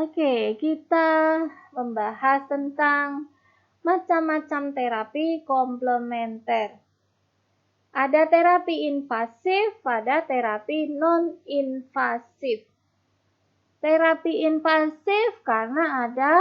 Oke, kita membahas tentang macam-macam terapi komplementer. Ada terapi invasif, ada terapi non-invasif. Terapi invasif karena ada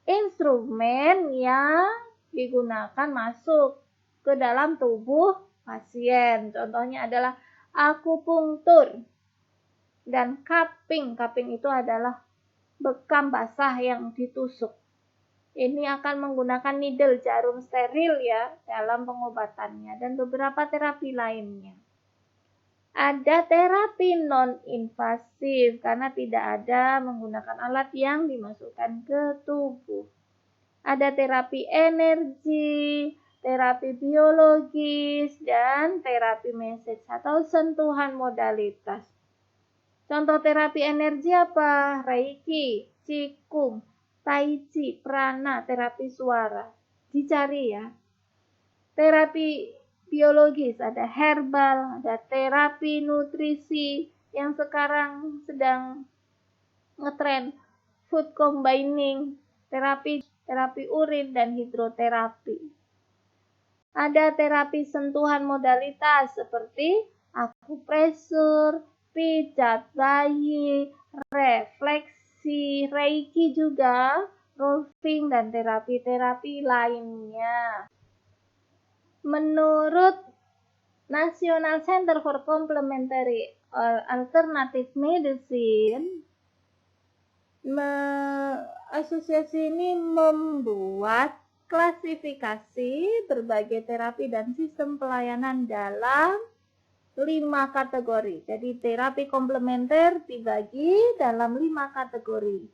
instrumen yang digunakan masuk ke dalam tubuh pasien. Contohnya adalah akupunktur dan cupping. Cupping itu adalah bekam basah yang ditusuk. Ini akan menggunakan needle, jarum steril ya, dalam pengobatannya dan beberapa terapi lainnya. Ada terapi non-invasif karena tidak ada menggunakan alat yang dimasukkan ke tubuh. Ada terapi energi, terapi biologis, dan terapi message atau sentuhan modalitas. Contoh terapi energi apa? Reiki, Qigong, Tai Chi, prana, terapi suara. Dicari ya. Terapi biologis ada herbal, ada terapi nutrisi yang sekarang sedang ngetren, food combining, terapi urin dan hidroterapi. Ada terapi sentuhan modalitas seperti akupresur, pijat bayi, refleksi, reiki juga, rolfing, dan terapi-terapi lainnya. Menurut National Center for Complementary or Alternative Medicine, asosiasi ini membuat klasifikasi berbagai terapi dan sistem pelayanan dalam 5 kategori. Jadi terapi komplementer dibagi dalam 5 kategori.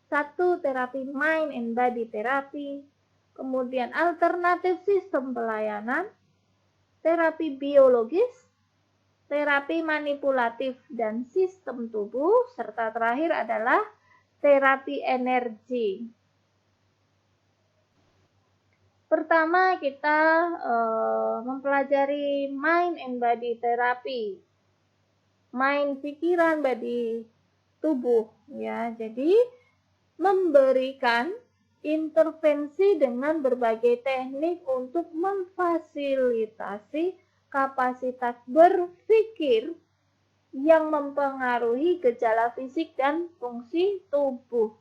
1. Terapi mind and body therapy, kemudian alternatif sistem pelayanan, terapi biologis, terapi manipulatif dan sistem tubuh, serta terakhir adalah terapi energi. Pertama kita mempelajari mind and body therapy. Mind pikiran, body tubuh ya. Jadi memberikan intervensi dengan berbagai teknik untuk memfasilitasi kapasitas berpikir yang mempengaruhi gejala fisik dan fungsi tubuh.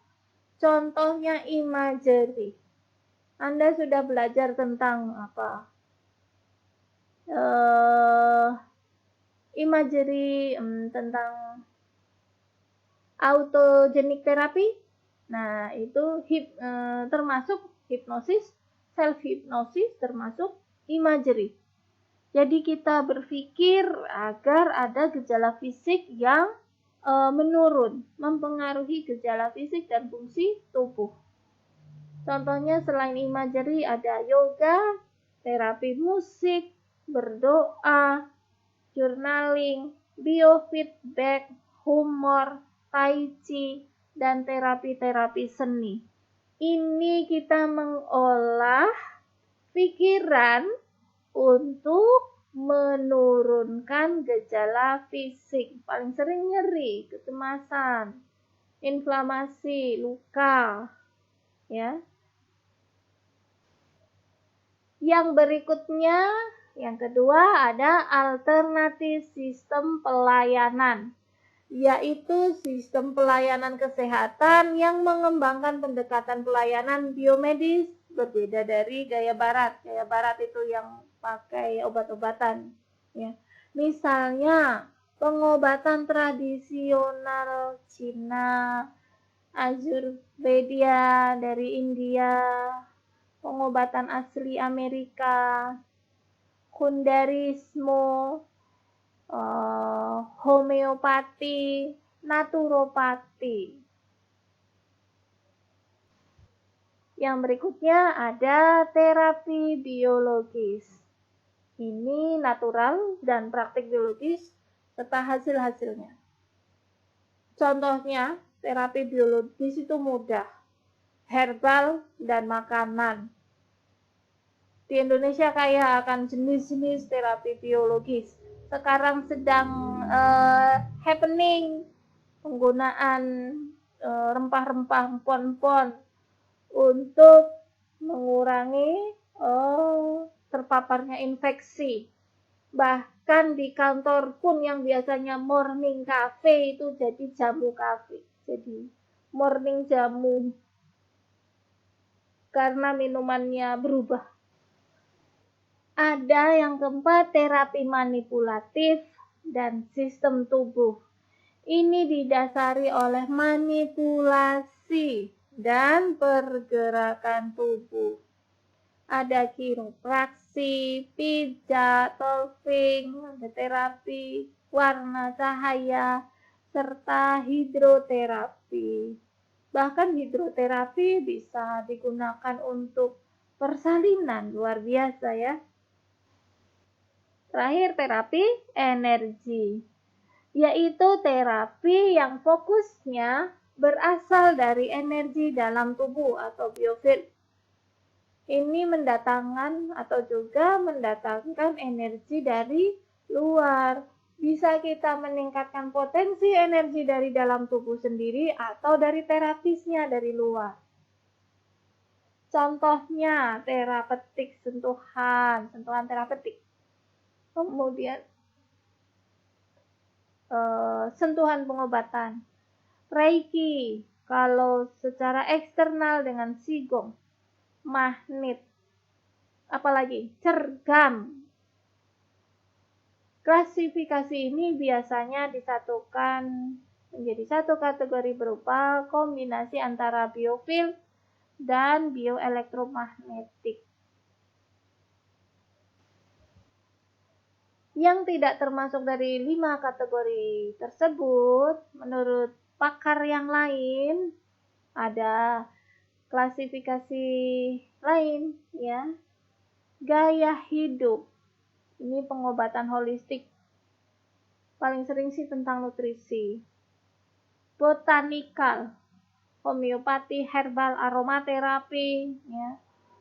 Contohnya imagery. Anda sudah belajar tentang apa? Imagery tentang autogenic therapy. Nah, itu termasuk hipnosis, self-hipnosis, termasuk imagery. Jadi kita berpikir agar ada gejala fisik yang menurun, mempengaruhi gejala fisik dan fungsi tubuh. Contohnya selain imagery ada yoga, terapi musik, berdoa, journaling, biofeedback, humor, tai chi, dan terapi-terapi seni. Ini kita mengolah pikiran untuk menurunkan gejala fisik. Paling sering nyeri, kecemasan, inflamasi, luka, ya. Yang berikutnya, yang kedua ada alternatif sistem pelayanan, yaitu sistem pelayanan kesehatan yang mengembangkan pendekatan pelayanan biomedis berbeda dari gaya barat. Gaya barat itu yang pakai obat-obatan ya. Misalnya pengobatan tradisional Cina, Ayurveda dari India, pengobatan asli Amerika, kundarismo, homeopati, naturopati. Yang berikutnya ada terapi biologis. Ini natural dan praktik biologis serta hasil-hasilnya. Contohnya, terapi biologis itu mudah, herbal dan makanan. Di Indonesia kaya akan jenis-jenis terapi biologis. Sekarang sedang happening penggunaan rempah-rempah pon-pon untuk mengurangi terpaparnya infeksi. Bahkan di kantor pun yang biasanya morning cafe itu jadi jamu cafe, jadi morning jamu karena minumannya berubah. Ada yang keempat, terapi manipulatif dan sistem tubuh. Ini didasari oleh manipulasi dan pergerakan tubuh. Ada kiropraksi, pijat, tolfing, terapi warna cahaya, serta hidroterapi. Bahkan hidroterapi bisa digunakan untuk persalinan, luar biasa ya. Terakhir, terapi energi, yaitu terapi yang fokusnya berasal dari energi dalam tubuh atau biofil. Ini mendatangkan atau juga mendatangkan energi dari luar. Bisa kita meningkatkan potensi energi dari dalam tubuh sendiri atau dari terapisnya dari luar. Contohnya terapeutik sentuhan terapeutik. Kemudian sentuhan pengobatan. Reiki, kalau secara eksternal dengan Qigong, magnet, apalagi cergam. Klasifikasi ini biasanya disatukan menjadi satu kategori berupa kombinasi antara biofil dan bioelektromagnetik. Yang tidak termasuk dari 5 kategori tersebut, menurut pakar yang lain, ada klasifikasi lain ya. Gaya hidup, ini pengobatan holistik, paling sering sih tentang nutrisi. Botanikal, homeopati, herbal, aromaterapi ya.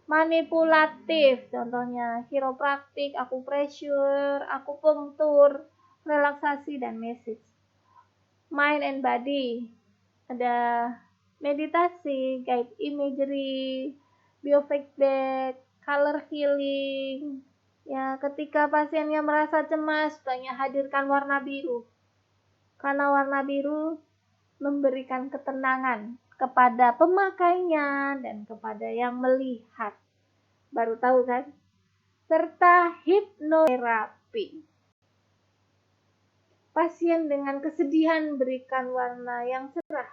Manipulatif, contohnya kiropraktik, akupressure, akupunktur, relaksasi, dan massage. Mind and body, ada meditasi, guide imagery, biofeedback, color healing. Ya, ketika pasiennya merasa cemas, banyak hadirkan warna biru. Karena warna biru memberikan ketenangan kepada pemakainya dan kepada yang melihat. Baru tahu kan? Serta hipnoterapi. Pasien dengan kesedihan berikan warna yang cerah.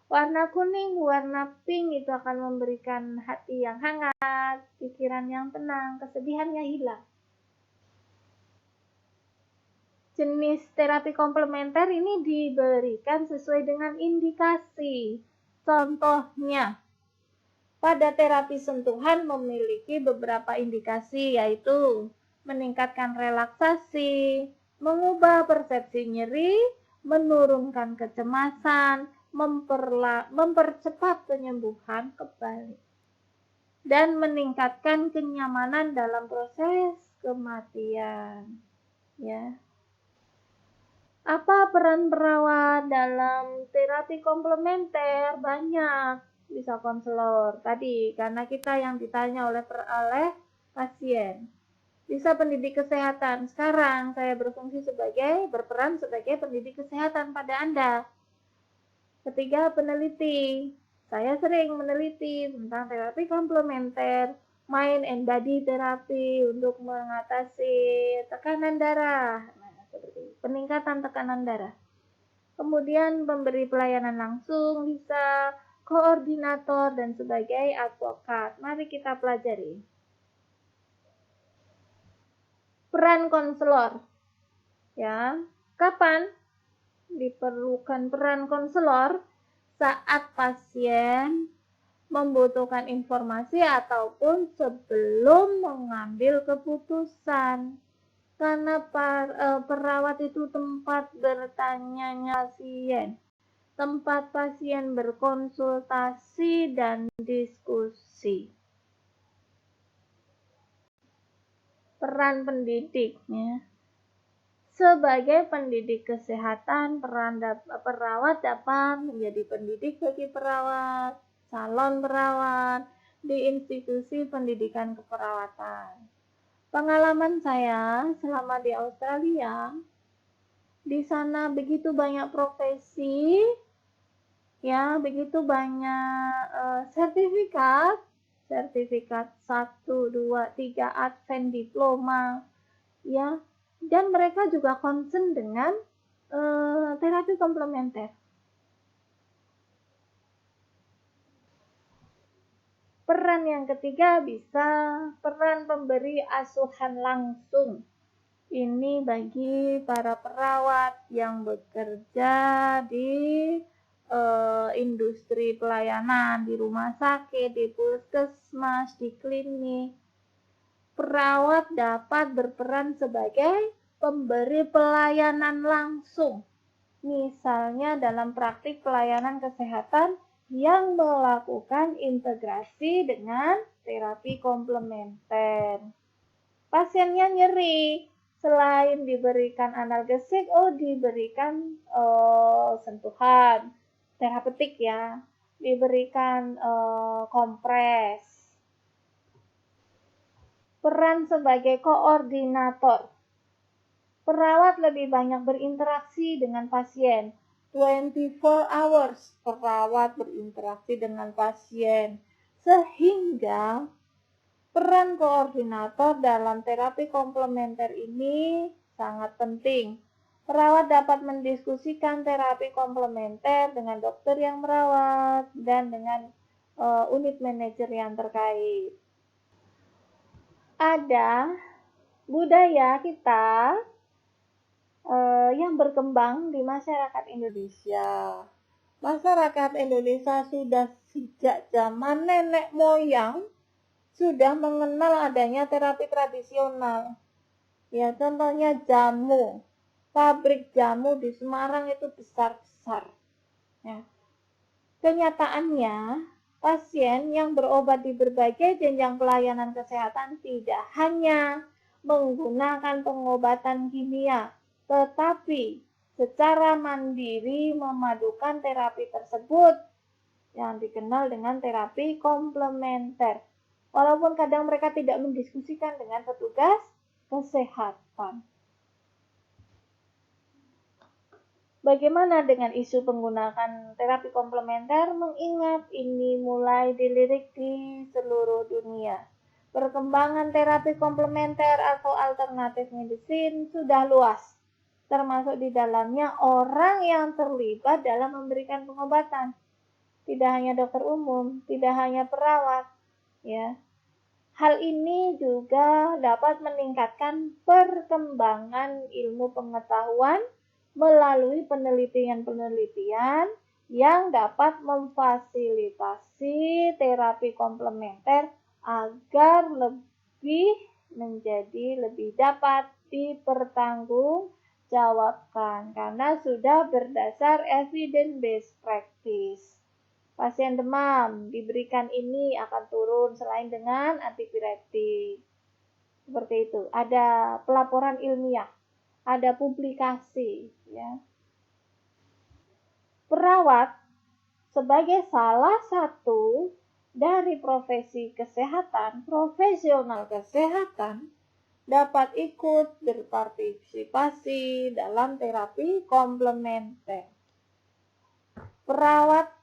Warna kuning, warna pink itu akan memberikan hati yang hangat, pikiran yang tenang, kesedihannya hilang. Jenis terapi komplementer ini diberikan sesuai dengan indikasi. Contohnya, pada terapi sentuhan memiliki beberapa indikasi, yaitu meningkatkan relaksasi, mengubah persepsi nyeri, menurunkan kecemasan, mempercepat penyembuhan kembali, dan meningkatkan kenyamanan dalam proses kematian. Ya. Apa peran perawat dalam terapi komplementer? Banyak. Bisa konselor tadi, karena kita yang ditanya oleh pasien. Bisa pendidik kesehatan. Sekarang saya berperan sebagai pendidik kesehatan pada Anda. Ketiga, peneliti. Saya sering meneliti tentang terapi komplementer, mind and body terapi untuk mengatasi tekanan darah. Peningkatan tekanan darah. Kemudian pemberi pelayanan langsung, bisa koordinator, dan sebagai advokat. Mari kita pelajari. Peran konselor. Ya, kapan diperlukan peran konselor? Saat pasien membutuhkan informasi ataupun sebelum mengambil keputusan. Karena perawat itu tempat bertanyanya pasien, tempat pasien berkonsultasi dan diskusi. Peran pendidiknya, Sebagai pendidik kesehatan, perawat dapat menjadi pendidik bagi perawat, calon perawat di institusi pendidikan keperawatan. Pengalaman saya selama di Australia, di sana begitu banyak profesi, ya, begitu banyak sertifikat 1, 2, 3 Advent diploma, ya, dan mereka juga concern dengan terapi komplementer. Peran yang ketiga bisa peran pemberi asuhan langsung. Ini bagi para perawat yang bekerja di industri pelayanan, di rumah sakit, di puskesmas, di klinik. Perawat dapat berperan sebagai pemberi pelayanan langsung, misalnya dalam praktik pelayanan kesehatan yang melakukan integrasi dengan terapi komplementer. Pasiennya nyeri, selain diberikan analgesik, diberikan sentuhan terapeutik, ya, diberikan kompres. Peran sebagai koordinator. Perawat lebih banyak berinteraksi dengan pasien. 24 hours perawat berinteraksi dengan pasien, sehingga peran koordinator dalam terapi komplementer ini sangat penting. Perawat dapat mendiskusikan terapi komplementer dengan dokter yang merawat dan dengan unit manajer yang terkait. Ada budaya kita yang berkembang di masyarakat Indonesia. Masyarakat Indonesia sudah sejak zaman nenek moyang sudah mengenal adanya terapi tradisional. Ya, contohnya jamu. Pabrik jamu di Semarang itu besar-besar. Ya. Kenyataannya, pasien yang berobat di berbagai jenjang pelayanan kesehatan tidak hanya menggunakan pengobatan kimia, tetapi secara mandiri memadukan terapi tersebut yang dikenal dengan terapi komplementer. Walaupun kadang mereka tidak mendiskusikan dengan petugas kesehatan. Bagaimana dengan isu penggunaan terapi komplementer? Mengingat ini mulai dilirik di seluruh dunia. Perkembangan terapi komplementer atau alternatif medicine sudah luas, termasuk di dalamnya orang yang terlibat dalam memberikan pengobatan. Tidak hanya dokter umum, tidak hanya perawat, ya. Hal ini juga dapat meningkatkan perkembangan ilmu pengetahuan melalui penelitian-penelitian yang dapat memfasilitasi terapi komplementer agar lebih dapat dipertanggungjawabkan karena sudah berdasar evidence-based practice. Pasien demam diberikan ini akan turun selain dengan antipiretik. Seperti itu. Ada pelaporan ilmiah, ada publikasi, ya. Perawat sebagai salah satu dari profesi kesehatan, profesional kesehatan dapat ikut berpartisipasi dalam terapi komplementer. Perawat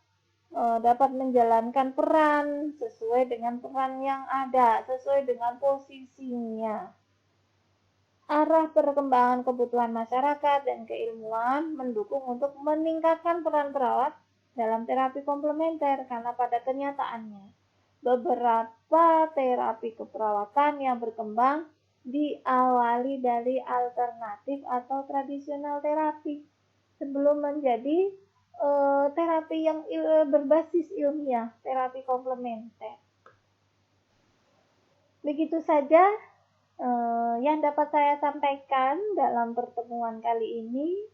dapat menjalankan peran sesuai dengan peran yang ada, sesuai dengan posisinya. Arah perkembangan kebutuhan masyarakat dan keilmuan mendukung untuk meningkatkan peran perawat dalam terapi komplementer karena pada kenyataannya beberapa terapi keperawatan yang berkembang diawali dari alternatif atau tradisional terapi sebelum menjadi terapi yang berbasis ilmiah, terapi komplementer. Begitu saja yang dapat saya sampaikan dalam pertemuan kali ini.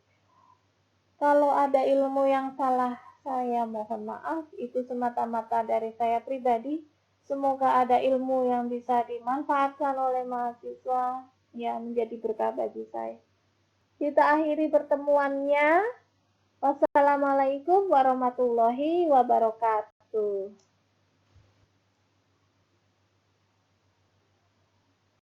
Kalau ada ilmu yang salah, saya mohon maaf. Itu semata-mata dari saya pribadi. Semoga ada ilmu yang bisa dimanfaatkan oleh mahasiswa yang menjadi berkah bagi saya. Kita akhiri pertemuannya. Wassalamualaikum warahmatullahi wabarakatuh.